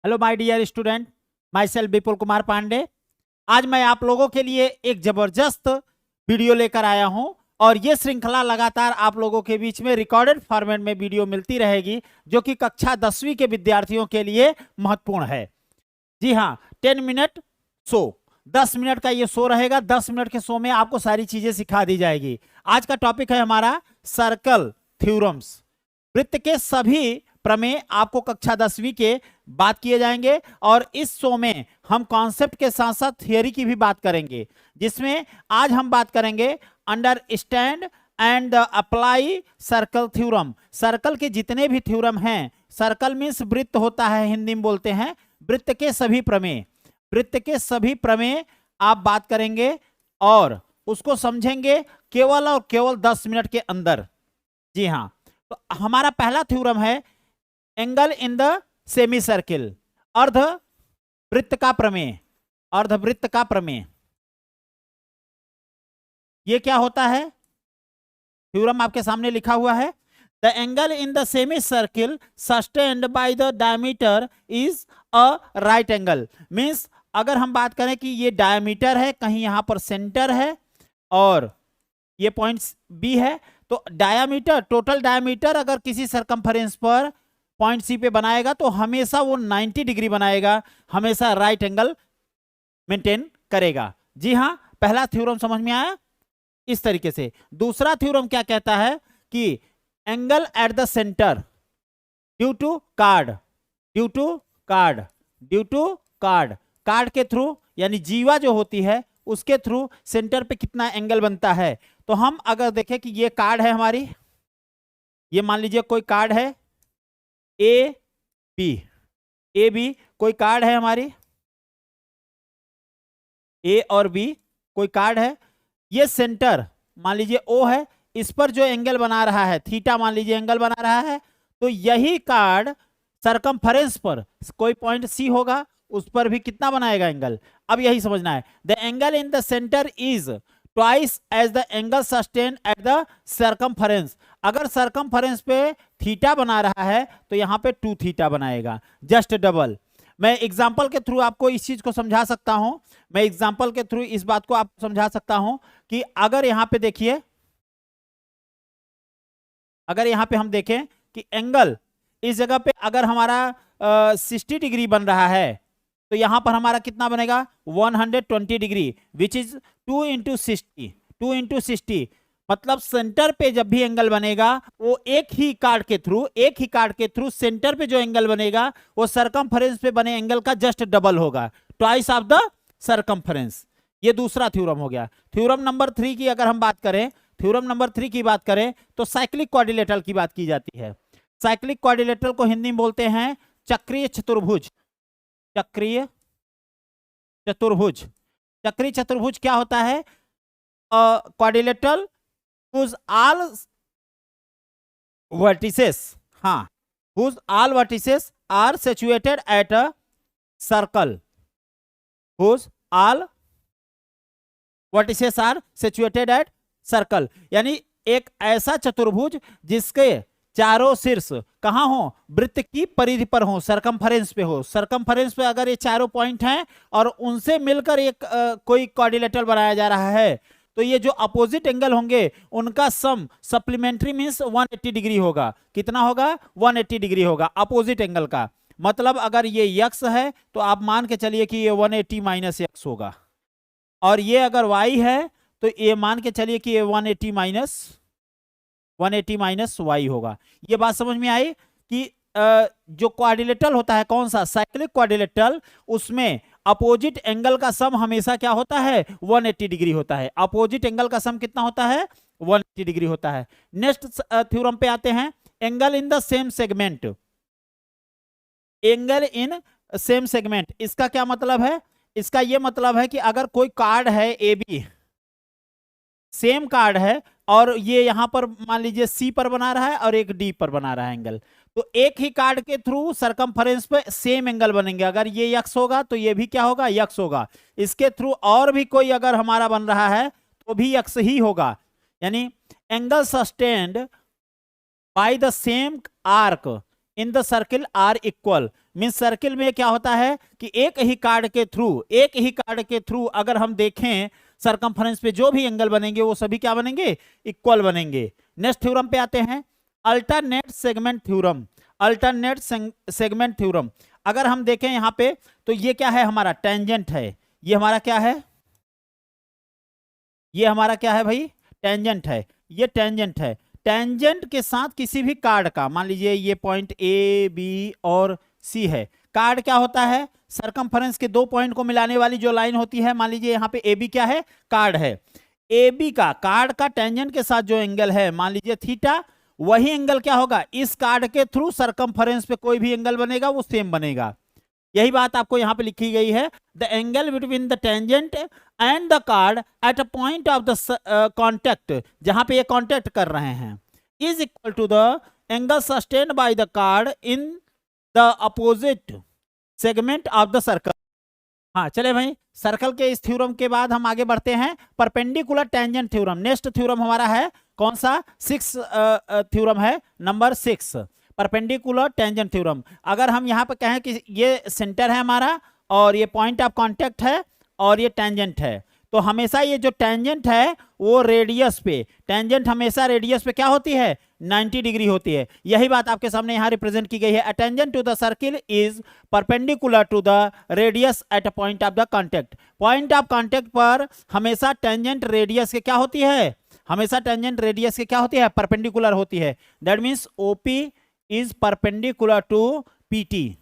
Hello my dear student, myself Vipul Kumar Pandey. आज मैं आप लोगों के लिए एक जबरदस्त वीडियो लेकर आया हूं और ये श्रृंखला लगातार आप लोगों के बीच में रिकॉर्डेड फॉर्मेट में वीडियो मिलती रहेगी, जो कि कक्षा 10वीं के विद्यार्थियों के लिए महत्वपूर्ण है। जी हाँ, 10 मिनट शो, 10 मिनट का ये शो रहेगा। 10 मिनट के शो में आपको सारी चीजें सिखा दी जाएगी। आज का टॉपिक है हमारा सर्कल थ्योरम्स। वृत्त के सभी प्रमेय आपको कक्षा 10वीं के बात किए जाएंगे और इस शो में हम कॉन्सेप्ट के साथ साथ थियरी की भी बात करेंगे, जिसमें आज हम बात करेंगे understand and apply circle theorem. Circle के जितने भी थ्योरम हैं, सर्कल मीन्स वृत्त होता है, हिंदी में बोलते हैं। वृत्त के सभी प्रमेय, वृत्त के सभी प्रमेय आप बात करेंगे और उसको समझेंगे केवल और केवल 10 मिनट के अंदर। जी हाँ, तो हमारा पहला थ्योरम है angle in the semi circle, अर्ध वृत्त का प्रमेय। अर्धवृत्त का प्रमेय ये क्या होता है? थ्योरम आपके सामने लिखा हुआ है, the angle in the semi circle sustained by the diameter is a right angle. Means अगर हम बात करें कि ये डायमीटर है, कहीं यहां पर सेंटर है और ये पॉइंट बी है, तो डायमीटर, टोटल डायमीटर अगर किसी सरकमफरेंस पर पॉइंट सी पे बनाएगा तो हमेशा वो 90 डिग्री बनाएगा, हमेशा राइट एंगल मेंटेन करेगा। जी हाँ, पहला थ्योरम समझ में आया। इस तरीके से दूसरा थ्योरम क्या कहता है कि angle at the centre due to chord, due to chord, due to chord, chord के थ्रू यानी जीवा जो होती है उसके थ्रू सेंटर पे कितना एंगल बनता है। तो हम अगर देखें कि ये कार्ड है हमारी, ये मान लीजिए कोई कार्ड है ए बी, कोई कार्ड है हमारी ए और बी, कोई कार्ड है। ये सेंटर मान लीजिए ओ है, इस पर जो एंगल बना रहा है थीटा, मान लीजिए एंगल बना रहा है, तो यही कार्ड सरकमफरेंस पर कोई पॉइंट सी होगा, उस पर भी कितना बनाएगा एंगल। अब यही समझना है, the angle in the centre is twice as the angle sustain at the circumference. अगर सरकमफरेंस पे थीटा बना रहा है तो यहां पे 2 थीटा बनाएगा, जस्ट डबल। मैं एग्जांपल के थ्रू आपको इस चीज को समझा सकता हूं, मैं एग्जांपल के थ्रू इस बात को आपको समझा सकता हूं कि अगर यहां पे देखिए, अगर यहां पे हम देखें कि एंगल इस जगह पे अगर हमारा 60 डिग्री बन रहा है तो यहां पर हमारा कितना बनेगा 120 degree, which is 2 into 60, 2 into 60। मतलब सेंटर पे जब भी एंगल बनेगा वो एक ही कार्ड के थ्रू सेंटर पे जो एंगल बनेगा वो सरकमफरेंस पे बने एंगल का जस्ट डबल होगा, ट्वाइस ऑफ द सरकमफरेंस। ये दूसरा थ्योरम हो गया। थ्योरम नंबर 3 की अगर हम बात करें, थ्योरम नंबर 3 की बात करें तो साइक्लिक क्वाड्रिलेटरल की बात की जाती है। साइक्लिक क्वाड्रिलेटरल को हिंदी में बोलते हैं चक्रीय चतुर्भुज। चक्रीय चतुर्भुज, चक्रीय चतुर्भुज क्या होता है? क्वाड्रिलेटरल whose all vertices, हाँ, whose all vertices are situated at a circle, whose all vertices are situated at circle। यानी एक ऐसा चतुर्भुज जिसके चारों शीर्ष कहां हो? वृत्त की परिधि पर हो, सरकमफरेंस पे हो। सरकमफरेंस पे अगर ये चारों पॉइंट हैं और उनसे मिलकर एक कोई क्वाड्रिलेटरल बनाया जा रहा है, तो ये जो अपोजिट एंगल होंगे उनका सम सप्लीमेंट्री मींस 180 डिग्री होगा। कितना होगा? 180 डिग्री होगा अपोजिट एंगल का। मतलब अगर ये यक्स है तो आप मान के चलिए कि ये 180 माइनस यक्स होगा, और ये अगर वाई है तो ये मान के चलिए कि ये 180 माइनस वाई होगा। ये बात समझ में आई कि जो क्वाड्रिलेटरल होता है, कौन सा? साइक्लिक क्वाड्रिलेटरल, उसमें अपोजिट एंगल का सम हमेशा क्या होता है? 180 डिग्री होता है। अपोजिट एंगल का सम कितना होता है? 180 डिग्री होता है। नेक्स्ट थ्योरम पे आते हैं, angle in the same segment. Angle in same segment, इसका क्या मतलब है? इसका यह मतलब है कि अगर कोई कार्ड है ए बी, सेम कार्ड है और ये यहां पर मान लीजिए सी पर बना रहा है और एक डी पर बना रहा है एंगल, तो एक ही कार्ड के थ्रू सरकमफरेंस पे सेम एंगल बनेंगे। अगर ये यक्स होगा तो ये भी क्या होगा? यक्स होगा। इसके थ्रू और भी कोई अगर हमारा बन रहा है तो भी यक्स ही होगा। यानी angle sustained by the same arc in the circle are equal, means circle में क्या होता है कि एक ही कार्ड के थ्रू अगर हम देखें सरकमफरेंस पे जो भी एंगल बनेंगे वो सभी क्या बनेंगे, इक्वल बनेंगे। नेक्स्ट थ्योरम पे आते हैं, alternate segment theorem. Alternate segment theorem अगर हम देखें यहां पे तो ये क्या है, हमारा टेंजेंट है। ये हमारा क्या है, ये हमारा क्या है भाई, टेंजेंट है। ये टेंजेंट है, टेंजेंट के साथ किसी भी कार्ड का, मान लीजिए ये पॉइंट ए बी और सी है, कार्ड क्या होता है, सरकमफरेंस के दो पॉइंट को मिलाने वाली जो लाइन होती है, मान लीजिए यहाँ पे ए बी क्या है, कार्ड है। ए बी का कार्ड का टेंजेंट के साथ जो एंगल है, मान लीजिए थीटा, वही एंगल क्या होगा, इस कार्ड के थ्रू सरकमफरेंस पे कोई भी एंगल बनेगा वो सेम बनेगा। यही बात आपको यहां पे लिखी गई है, the angle between the tangent and the chord at a point of the contact, जहां पे ये कॉन्टेक्ट कर रहे हैं, is equal to the angle sustained by the chord in the opposite segment of the circle. हाँ चले भाई, circle के इस थ्योरम के बाद हम आगे बढ़ते हैं perpendicular tangent theorem. Next theorem हमारा है कौन सा, 6 थ्योरम है, नंबर 6 परपेंडिकुलर टेंजेंट थ्योरम। अगर हम यहाँ पर कहें कि ये सेंटर है हमारा और ये पॉइंट ऑफ कांटेक्ट है और ये टेंजेंट है, तो हमेशा ये जो टेंजेंट है वो रेडियस पे, टेंजेंट हमेशा रेडियस पे क्या होती है, 90 डिग्री होती है। यही बात आपके सामने यहाँ रिप्रेजेंट की गई है, a tangent to the circle is perpendicular to the radius at a point of the contact. Point of contact पर हमेशा टेंजेंट रेडियस के क्या होती है, हमेशा टेंजेंट रेडियस के क्या होती है, परपेंडिकुलर होती है। That means OP is perpendicular to PT,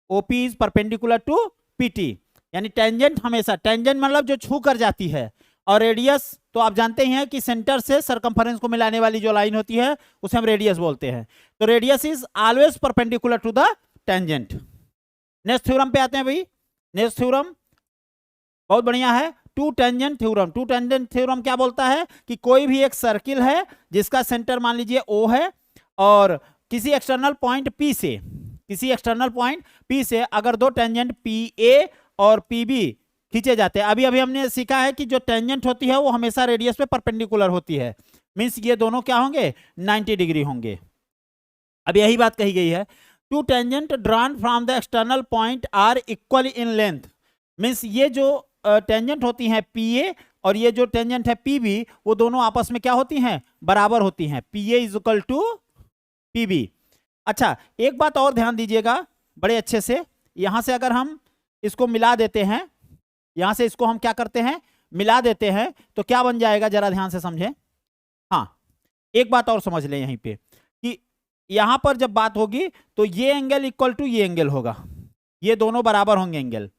OP is perpendicular to PT, यानी टेंजेंट हमेशा, टेंजेंट मतलब जो छू कर जाती है, और रेडियस तो आप जानते हैं कि सेंटर से सरकमफरेंस को मिलाने वाली जो लाइन होती है उसे हम रेडियस बोलते हैं। तो radius is always perpendicular to the tangent. Next theorem पे आते हैं भाई, नेक्स्ट थ्योरम बहुत बढ़िया है, two tangent theorem. Two tangent theorem क्या बोलता है कि कोई भी एक सर्किल है जिसका सेंटर मान लीजिए O है, और किसी एक्सटर्नल पॉइंट P से, किसी एक्सटर्नल पॉइंट P से अगर दो टेंजेंट PA और PB खींचे जाते हैं, अभी अभी हमने सीखा है कि जो टेंजेंट होती है वो हमेशा रेडियस पे परपेंडिकुलर होती है, मींस ये दोनों क्या होंगे, 90 डिग्री होंगे। अब यही बात कही गई है, two tangent drawn from the external point are equal in length, means ये जो टेंजेंट होती हैं PA और ये जो टेंजेंट है PB, वो दोनों आपस में क्या होती हैं, बराबर होती हैं, PA is equal to PB। अच्छा एक बात और ध्यान दीजिएगा बड़े अच्छे से, यहां से अगर हम इसको मिला देते हैं, यहां से इसको हम क्या करते हैं, मिला देते हैं, तो क्या बन जाएगा, जरा ध्यान से समझें। हाँ एक बात और समझ लें यहीं पे कि यहां पर जब बात होगी तो ये एंगल इक्वल टू ये एंगल होगा, ये दोनों बराबर होंगे एंगल,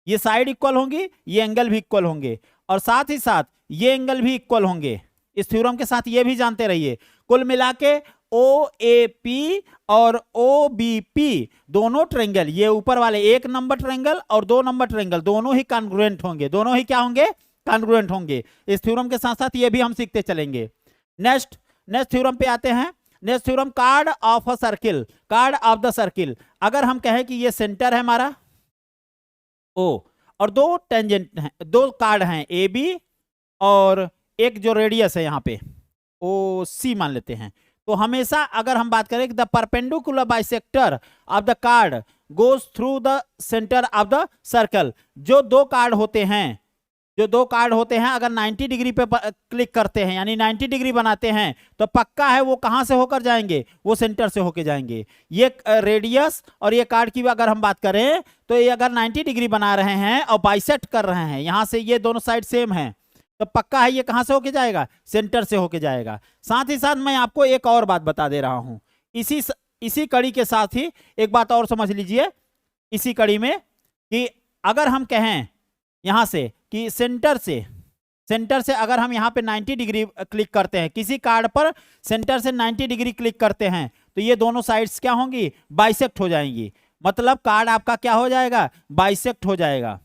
ये साइड इक्वल होंगी, ये एंगल भी इक्वल होंगे, और साथ ही साथ ये एंगल भी इक्वल होंगे। इस थ्योरम के साथ ये भी जानते रहिए, कुल मिला के OAP और OBP दोनों ट्रायंगल, ये ऊपर वाले 1 नंबर ट्रायंगल और 2 नंबर ट्रायंगल, दोनों ही कॉन्ग्रुएंट होंगे, दोनों ही क्या होंगे, कॉन्ग्रुएंट होंगे। इस थ्योरम के साथ साथ ये भी हम सीखते चलेंगे। नेक्स्ट थ्योरम पे आते हैं, next theorem card of a circle, card of the circle. अगर हम कहें कि ये सेंटर है हमारा O और दो टेंजेंट हैं, दो कार्ड हैं AB और एक जो रेडियस है यहाँ पे OC मान लेते हैं, तो हमेशा अगर हम बात करें कि the perpendicular bisector of the card goes through the centre of the circle, जो दो कार्ड होते हैं, जो दो कार्ड होते हैं अगर 90 डिग्री पे क्लिक करते हैं यानी 90 डिग्री बनाते हैं, तो पक्का है वो कहां से होकर जाएंगे, वो सेंटर से होकर जाएंगे। ये रेडियस और ये कार्ड की अगर हम बात करें तो ये अगर 90 डिग्री बना रहे हैं और बाइसेक्ट कर रहे हैं, यहां से ये दोनों साइड सेम है, तो पक्का है ये कहां से होके जाएगा, सेंटर से होके जाएगा। साथ ही साथ मैं आपको एक और बात बता दे रहा हूं, इसी कड़ी के साथ ही एक बात और समझ लीजिए इसी कड़ी में, कि अगर हम कहें यहां से कि सेंटर से अगर हम यहां पे 90 डिग्री क्लिक करते हैं, किसी कार्ड पर सेंटर से 90 डिग्री क्लिक करते हैं, तो ये दोनों साइड्स क्या होंगी, बाइसेक्ट हो जाएंगी, मतलब कार्ड आपका क्या हो जाएगा, बाइसेक्ट हो जाएगा।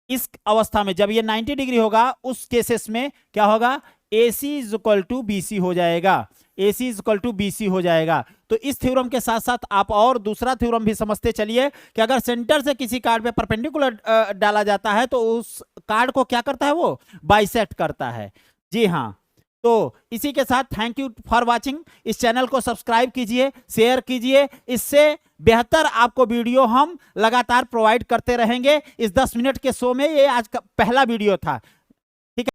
इस अवस्था में जब ये 90 डिग्री होगा उस केसेस में क्या होगा, AC is equal to BC हो जाएगा, AC is equal to BC हो जाएगा। तो इस थ्योरम के साथ साथ आप और दूसरा थ्योरम भी समझते चलिए कि अगर सेंटर से किसी कार्ड पे परपेंडिकुलर डाला जाता है तो उस कार्ड को क्या करता है, वो बाइसेक्ट करता है। जी हाँ, तो इसी के साथ थैंक यू फॉर वाचिंग। इस चैनल को सब्सक्राइब कीजिए, शेयर कीजिए, इससे बेहतर आपको वीडियो हम लगातार प्रोवाइड करते रहेंगे। इस 10 मिनट के शो में ये आज का पहला वीडियो था।